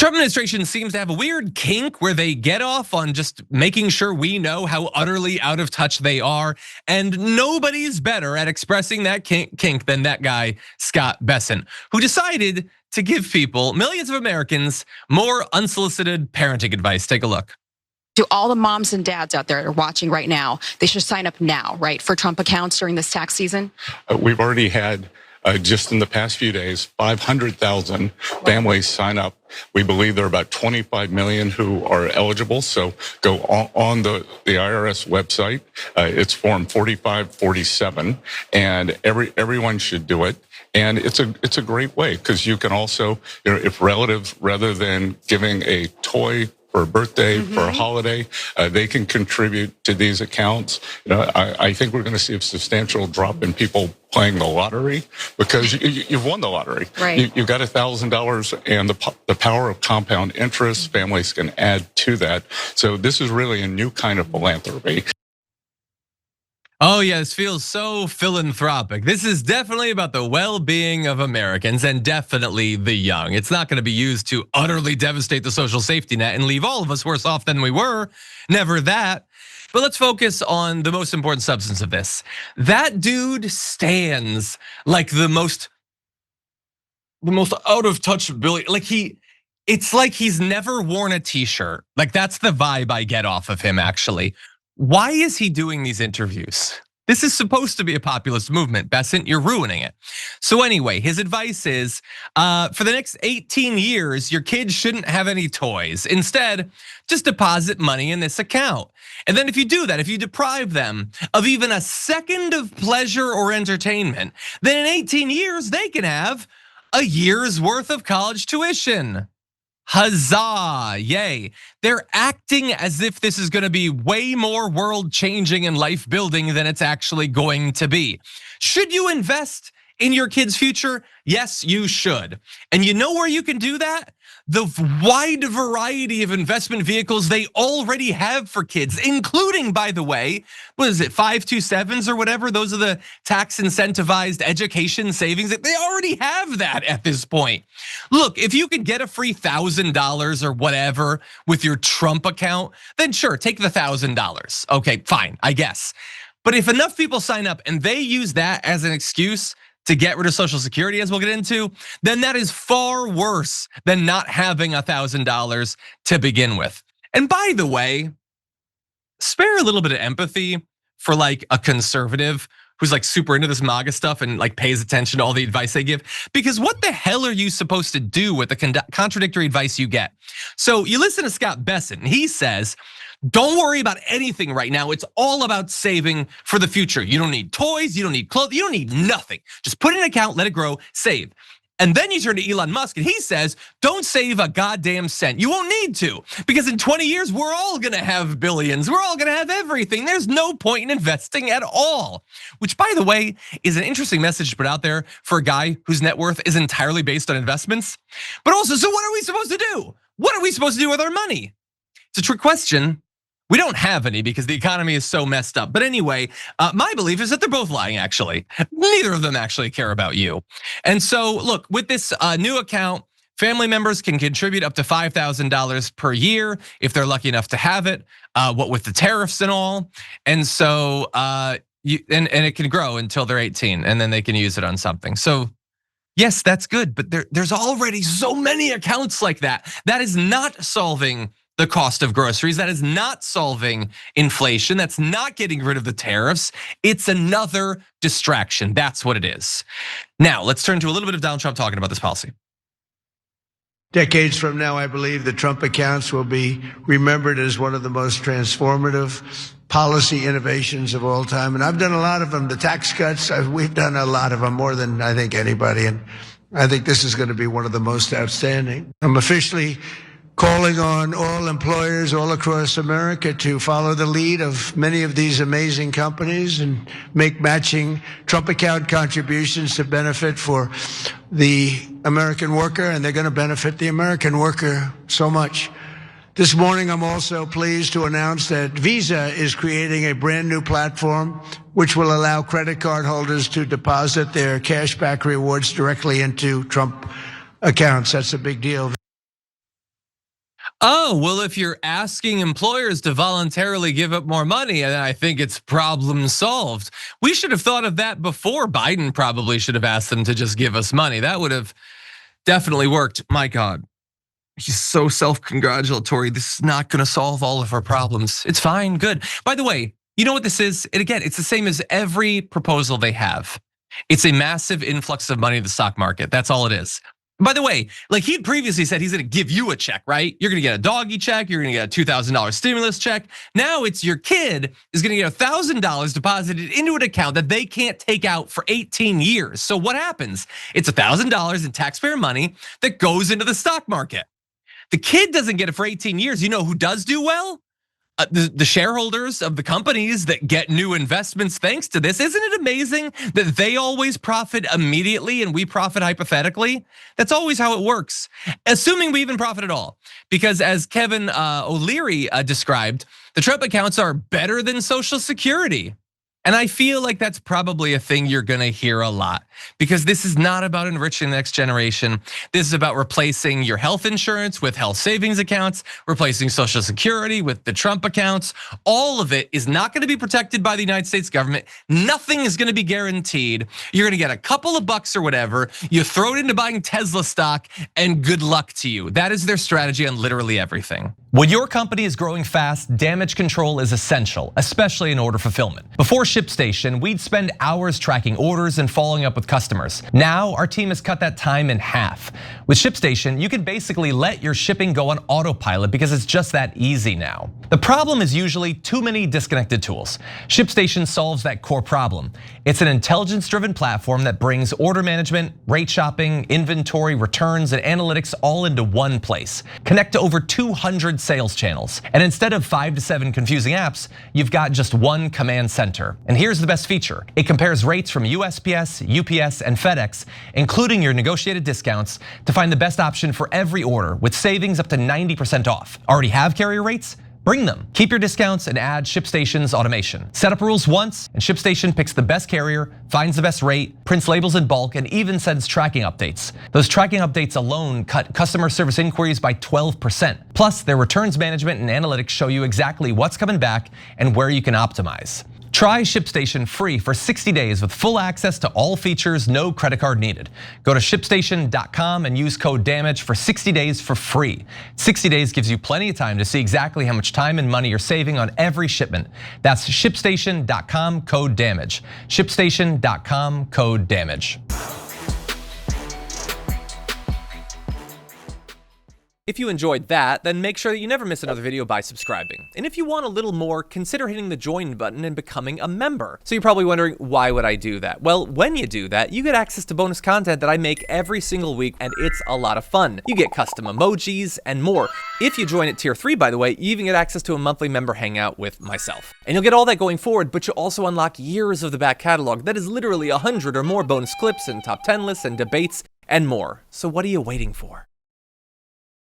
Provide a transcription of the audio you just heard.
Trump administration seems to have a weird kink where they get off on just making sure we know how utterly out of touch they are. And nobody's better at expressing that kink than that guy, Scott Bessent, who decided to give people, millions of Americans, more unsolicited parenting advice. Take a look. To all the moms and dads out there that are watching right now, they should sign up now, right, for Trump accounts during this tax season? We've already had, just in the past few days, 500,000 families sign up. We believe there are about 25 million who are eligible. So go on the IRS website. It's form 4547, and everyone should do it. And it's a great way because you can also, if relatives, rather than giving a toy for a birthday, for a holiday, they can contribute to these accounts. I think we're going to see a substantial drop in people playing the lottery because you've won the lottery. Right. You've got $1,000, and the power of compound interest, families can add to that. So this is really a new kind of philanthropy. Oh yeah, this feels so philanthropic. This is definitely about the well-being of Americans and definitely the young. It's not gonna be used to utterly devastate the social safety net and leave all of us worse off than we were. Never that. But let's focus on the most important substance of this. That dude stands like the most out of touch Billy. It's like he's never worn a t-shirt. Like that's the vibe I get off of him actually. Why is he doing these interviews? This is supposed to be a populist movement. Bessent, you're ruining it. So anyway, his advice is, for the next 18 years, your kids shouldn't have any toys. Instead, just deposit money in this account. And then if you do that, if you deprive them of even a second of pleasure or entertainment, then in 18 years, they can have a year's worth of college tuition. Huzzah, yay. They're acting as if this is gonna be way more world changing and life building than it's actually going to be. Should you invest in your kid's future? Yes, you should. And you know where you can do that? The wide variety of investment vehicles they already have for kids, including, by the way, what is it, 527s or whatever? Those are the tax incentivized education savings. They already have that at this point. Look, if you could get a free $1,000 or whatever with your Trump account, then sure, take the $1,000. Okay, fine, I guess. But if enough people sign up and they use that as an excuse to get rid of Social Security, as we'll get into, then that is far worse than not having $1,000 to begin with. And by the way, spare a little bit of empathy for like a conservative who's like super into this MAGA stuff and like pays attention to all the advice they give. Because what the hell are you supposed to do with the contradictory advice you get? So you listen to Scott Bessent, and he says, don't worry about anything right now. It's all about saving for the future. You don't need toys, you don't need clothes, you don't need nothing. Just put in an account, let it grow, save. And then you turn to Elon Musk and he says, don't save a goddamn cent. You won't need to, because in 20 years, we're all gonna have billions. We're all gonna have everything. There's no point in investing at all. Which, by the way, is an interesting message to put out there for a guy whose net worth is entirely based on investments. But also, so what are we supposed to do? What are we supposed to do with our money? It's a trick question. We don't have any because the economy is so messed up. But anyway, my belief is that they're both lying, actually. Neither of them actually care about you. And so look, with this new account, family members can contribute up to $5,000 per year if they're lucky enough to have it, what with the tariffs and all. And so, and it can grow until they're 18 and then they can use it on something. So yes, that's good, but there's already so many accounts like that. That is not solving the cost of groceries. That is not solving inflation. That's not getting rid of the tariffs. It's another distraction. That's what it is. Now, let's turn to a little bit of Donald Trump talking about this policy. Decades from now, I believe the Trump accounts will be remembered as one of the most transformative policy innovations of all time. And I've done a lot of them. The tax cuts, we've done a lot of them, more than I think anybody. And I think this is going to be one of the most outstanding. I'm officially calling on all employers all across America to follow the lead of many of these amazing companies and make matching Trump account contributions to benefit for the American worker, and they're going to benefit the American worker so much. This morning, I'm also pleased to announce that Visa is creating a brand new platform which will allow credit card holders to deposit their cashback rewards directly into Trump accounts. That's a big deal. Oh, well, if you're asking employers to voluntarily give up more money, then I think it's problem solved. We should have thought of that before. Biden probably should have asked them to just give us money. That would have definitely worked. My God, he's so self-congratulatory. This is not going to solve all of our problems. It's fine, good. By the way, you know what this is? And again, it's the same as every proposal they have. It's a massive influx of money to the stock market. That's all it is. By the way, like he previously said, he's gonna give you a check, right? You're gonna get a doggy check, you're gonna get a $2,000 stimulus check. Now it's your kid is gonna get $1,000 deposited into an account that they can't take out for 18 years. So what happens? It's $1,000 in taxpayer money that goes into the stock market. The kid doesn't get it for 18 years. You know who does do well? The shareholders of the companies that get new investments thanks to this. Isn't it amazing that they always profit immediately and we profit hypothetically? That's always how it works, assuming we even profit at all. Because as Kevin O'Leary described, the Trump accounts are better than Social Security. And I feel like that's probably a thing you're gonna hear a lot, because this is not about enriching the next generation. This is about replacing your health insurance with health savings accounts, replacing Social Security with the Trump accounts. All of it is not gonna be protected by the United States government. Nothing is gonna be guaranteed. You're gonna get a couple of bucks or whatever. You throw it into buying Tesla stock and good luck to you. That is their strategy on literally everything. When your company is growing fast, damage control is essential, especially in order fulfillment. Before ShipStation, we'd spend hours tracking orders and following up with customers. Now, our team has cut that time in half. With ShipStation, you can basically let your shipping go on autopilot because it's just that easy now. The problem is usually too many disconnected tools. ShipStation solves that core problem. It's an intelligence-driven platform that brings order management, rate shopping, inventory, returns, and analytics all into one place. Connect to over 200 sales channels. And instead of 5 to 7 confusing apps, you've got just one command center. And here's the best feature. It compares rates from USPS, UPS, and FedEx, including your negotiated discounts, to find the best option for every order with savings up to 90% off. Already have carrier rates? Bring them. Keep your discounts and add ShipStation's automation. Set up rules once and ShipStation picks the best carrier, finds the best rate, prints labels in bulk, and even sends tracking updates. Those tracking updates alone cut customer service inquiries by 12%. Plus, their returns management and analytics show you exactly what's coming back and where you can optimize. Try ShipStation free for 60 days with full access to all features, no credit card needed. Go to ShipStation.com and use code DAMAGE for 60 days for free. 60 days gives you plenty of time to see exactly how much time and money you're saving on every shipment. That's ShipStation.com, code DAMAGE. ShipStation.com, code DAMAGE. If you enjoyed that, then make sure that you never miss another video by subscribing. And if you want a little more, consider hitting the join button and becoming a member. So you're probably wondering, why would I do that? Well, when you do that, you get access to bonus content that I make every single week, and it's a lot of fun. You get custom emojis and more. If you join at tier 3, by the way, you even get access to a monthly member hangout with myself. And you'll get all that going forward, but you'll also unlock years of the back catalog that is literally 100 or more bonus clips and top 10 lists and debates and more. So what are you waiting for?